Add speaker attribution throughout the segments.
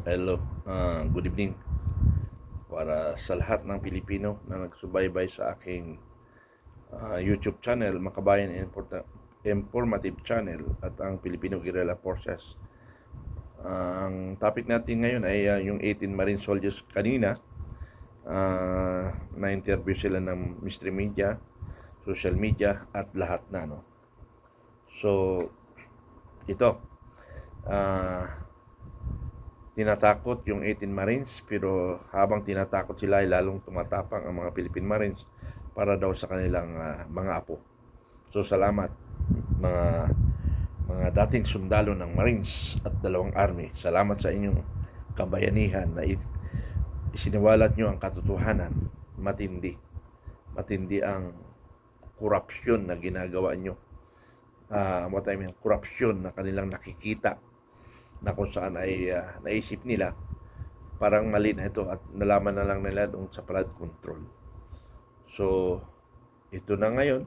Speaker 1: Hello, good evening para sa lahat ng Pilipino na nagsubaybay sa aking YouTube channel, Makabayan Informative Channel at ang Filipino Guerrilla Forces. Ang topic natin ngayon ay yung 18 Marine Soldiers kanina. Na-interview sila ng mystery media, social media at lahat na. No? So, ito. Tinatakot yung 18 Marines, pero habang tinatakot sila ay lalong tumatapang ang mga Philippine Marines para daw sa kanilang mga apo. So salamat mga dating sundalo ng Marines at dalawang army. Salamat sa inyong kabayanihan na isiniwalat nyo ang katotohanan. Matindi ang korupsyon na ginagawa nyo. Korupsyon na kanilang nakikita na kung saan ay naisip nila parang mali na ito at nalaman na lang nila doon sa flood control. So, ito na ngayon,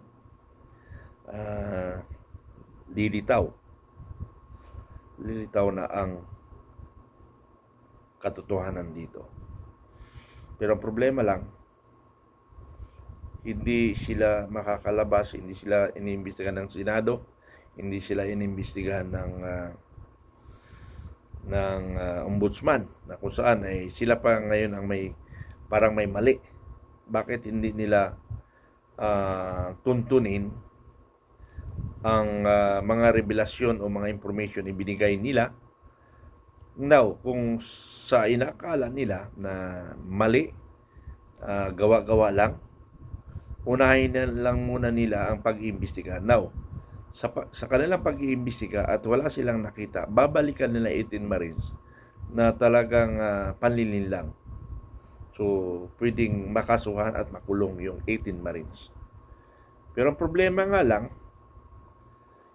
Speaker 1: lilitaw na ang katotohanan dito. Pero ang problema lang, hindi sila makakalabas, hindi sila iniimbestigahan ng Senado, hindi sila iniimbestigahan ng ombudsman, na kung saan ay sila pa ngayon ang parang may mali. Bakit hindi nila tuntunin ang mga revelasyon o mga information ibinigay nila? Now, kung sa inakala nila na mali, gawa-gawa lang, unahin na lang muna nila ang pag-iimbestiga. Now, sa kanilang pag-iimbestiga at wala silang nakita, babalikan nila 18 Marines na talagang panlilin lang. So, pwedeng makasuhan at makulong yung 18 Marines. Pero ang problema nga lang,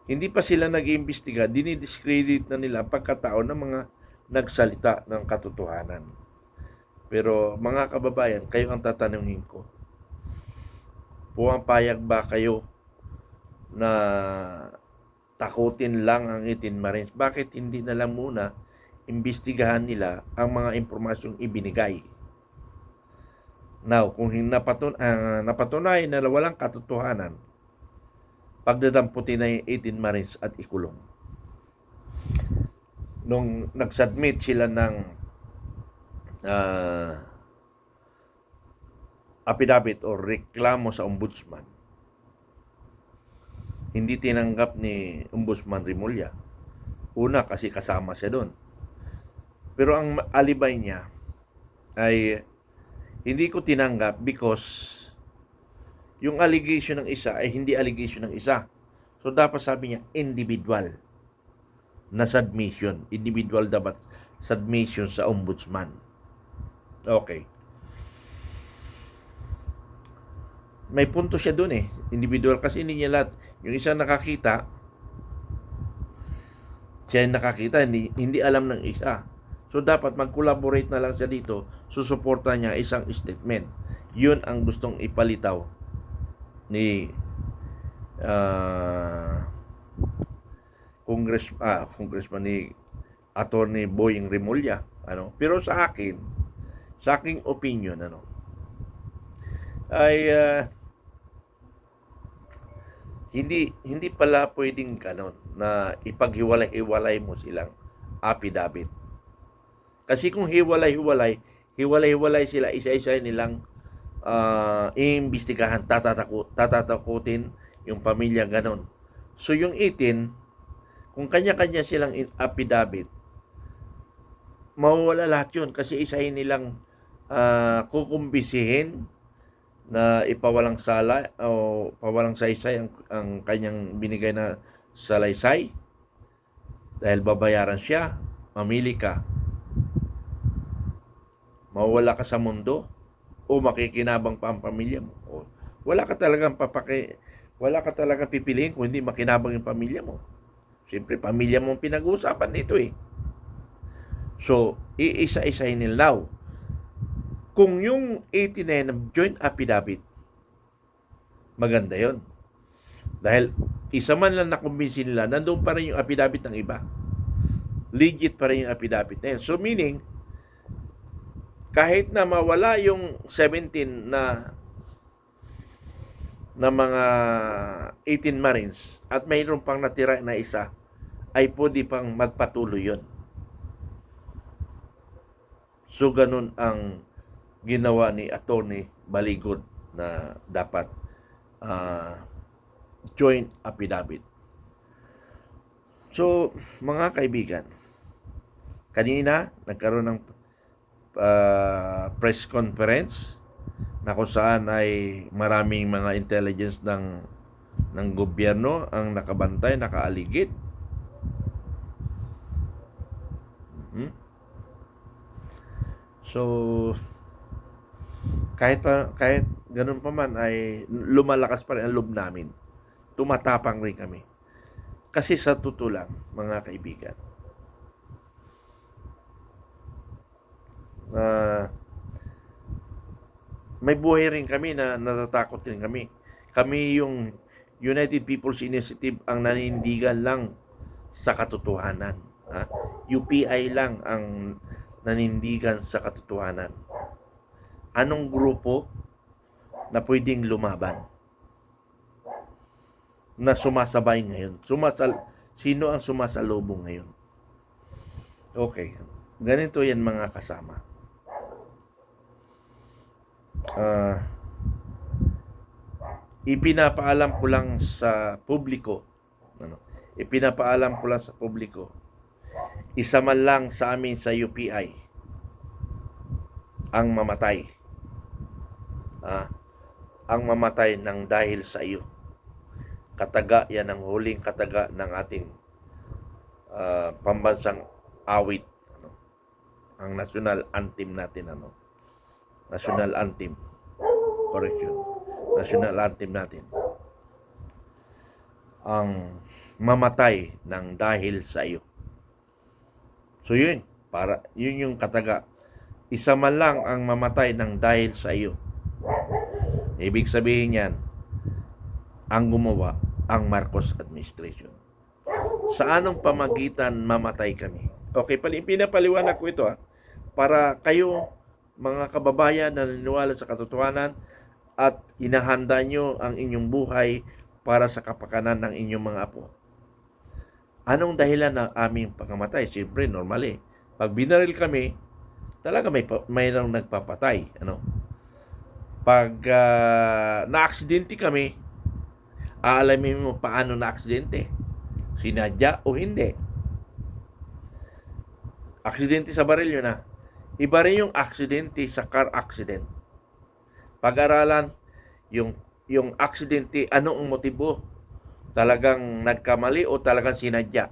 Speaker 1: hindi pa sila nag-iimbestiga, dinidiscredit na nila ang pagkatao ng mga nagsalita ng katotohanan. Pero mga kababayan, kayo ang tatanungin ko, pumapayag ba kayo na takutin lang ang 18 Marines? Bakit hindi na lang muna imbestigahan nila ang mga impormasyong ibinigay? Now, kung napatunay na walang katotohanan, pagdadamputin na yung 18 Marines at ikulong. Nung nag-submit sila ng affidavit o reklamo sa ombudsman, hindi tinanggap ni Ombudsman Remulla. Una, kasi kasama siya doon. Pero ang alibay niya ay hindi ko tinanggap because yung allegation ng isa ay hindi allegation ng isa. So dapat sabi niya individual na submission. Individual dapat submission sa ombudsman. Okay. May punto siya doon eh. Individual kasi hindi niya lahat. Yung isa nakakita, siya yung nakakita, hindi alam ng isa. So dapat mag-collaborate na lang siya dito, susuporta niya isang statement. Yun ang gustong ipalitaw ni congressman ni Attorney Boying Remulla. Pero sa aking opinion, ay hindi pala pwedeng ganon na ipaghiwalay-hiwalay mo silang affidavit. Kasi kung hiwalay-hiwalay sila, isa-isa nilang iimbestigahan, tatatakutin yung pamilya ganon. So yung 18, kung kanya-kanya silang affidavit, mawawala lahat yun kasi isahin nilang kukumbisihin na ipawalang sala o pawalang saysay ang kanyang binigay na salaysay dahil babayaran siya. Mamili ka, mawala ka sa mundo o makikinabang pa ang pamilya mo. Wala ka talagang pipiliin kung hindi makinabang yung pamilya mo. Siyempre pamilya mo ang pinag-uusapan dito eh. So iisa-isahin nila. Now, kung yung 89 ng joint affidavit, maganda yon. Dahil isa man lang nakumbinsi nila, nandun pa rin yung affidavit ng iba. Legit pa rin yung affidavit na yun. So meaning, kahit na mawala yung 17 na mga 18 Marines at mayroon pang natira na isa, ay pwede pang magpatuloy yun. So, ganun ang ginawa ni Attorney Baligod na dapat joint affidavit. So, mga kaibigan, kanina nagkaroon ng press conference na kung saan ay maraming mga intelligence ng gobyerno ang nakabantay, nakaaligid. So, kahit ganun pa man ay lumalakas pa rin ang loob namin. Tumatapang rin kami. Kasi sa totoo lang, mga kaibigan, may buhay rin kami na natatakot din kami. Kami yung United People's Initiative ang nanindigan lang sa katotohanan. UPI lang ang nanindigan sa katotohanan. Anong grupo na pwedeng lumaban? Na sumasabay ngayon? Sino ang sumasalubong ngayon? Okay. Ganito yan mga kasama. Ipinapaalam ko lang sa publiko, isa man lang sa amin sa UPI ang mamatay. Ang mamatay ng dahil sa iyo. Kataga yan ang huling kataga ng ating pambansang awit. Ang national anthem natin. National anthem. Correction. National anthem natin. Ang mamatay ng dahil sa iyo. So yun yung kataga. Isa man lang ang mamatay ng dahil sa iyo. Ibig sabihin yan, ang gumawa ang Marcos administration. Sa anong pamagitan mamatay kami? Okay, pinapaliwanag ko ito para kayo mga kababayan na naniniwala sa katotohanan at inahanda nyo ang inyong buhay para sa kapakanan ng inyong mga apo. Anong dahilan ng aming pagkamatay? Siyempre, normal Pag binaril kami, talaga mayroong nagpapatay. Pag na-aksidente kami, aalamin mo paano na-aksidente. Sinadya o hindi. Aksidente sa baril yun Iba rin yung aksidente sa car accident. Pag-aralan yung aksidente, anong motibo? Talagang nagkamali o talagang sinadya?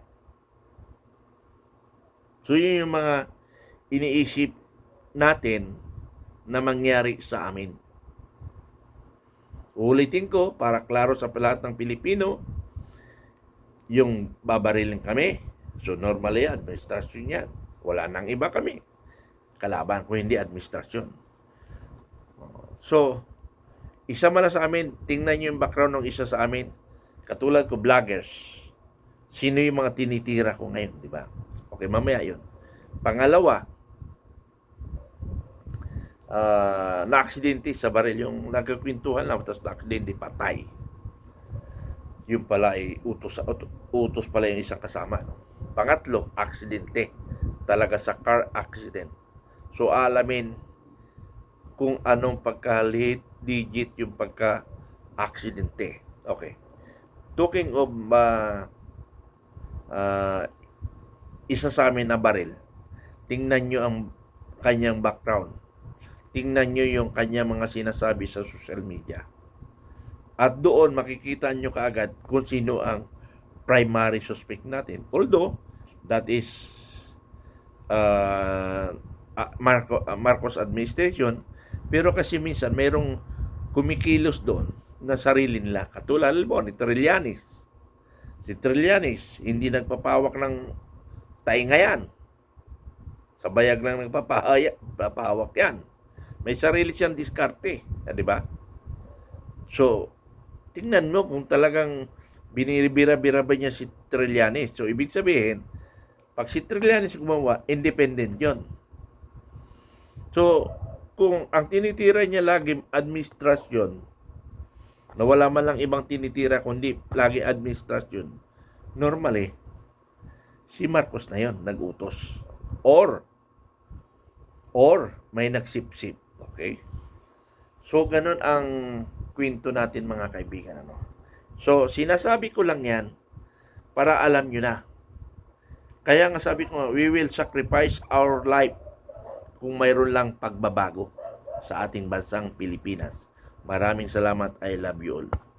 Speaker 1: So yun yung mga iniisip natin na mangyari sa amin. Ulitin ko para klaro sa lahat ng Pilipino, yung babarilin kami, so normally administrasyon yan. Wala nang iba kami. Kalaban ko hindi administrasyon. So, isa man sa amin, tingnan nyo yung background ng isa sa amin. Katulad ko, vloggers. Sino yung mga tinitira ko ngayon, di ba? Okay, mamaya yun. Pangalawa, na-aksidente sa baril. Yung nagkakwentuhan lang, tapos na-aksidente, patay. Yung pala ay utos pala yung isang kasama. Pangatlo, aksidente. Talaga sa car accident. So, alamin kung anong digit yung pagka-aksidente. Okay. Talking of isa sa amin na baril, tingnan nyo ang kanyang background. Tingnan nyo yung kanyang mga sinasabi sa social media. At doon makikita nyo kaagad kung sino ang primary suspect natin. Although, that is Marcos administration, pero kasi minsan mayroong kumikilos doon na sarili nila. Katulad mo ni Trillanes. Si Trillanes, hindi nagpapawak ng taingayan. Sa bayag lang nagpapahawak yan. May sarili siyang diskarte. Di ba? So, tingnan mo kung talagang binibira-bira ba niya si Trillanes. So, ibig sabihin, pag si Trillanes gumawa, independent yon. So, kung ang tinitira niya lagi administrasyon, na wala man lang ibang tinitira kundi lagi administrasyon, normally, si Marcos na yon nag-utos. Or may nagsipsip. Okay? So, ganun ang kwento natin mga kaibigan. Ano? So, sinasabi ko lang yan para alam nyo na. Kaya nga sabi ko, we will sacrifice our life kung mayroon lang pagbabago sa ating bansang Pilipinas. Maraming salamat. I love you all.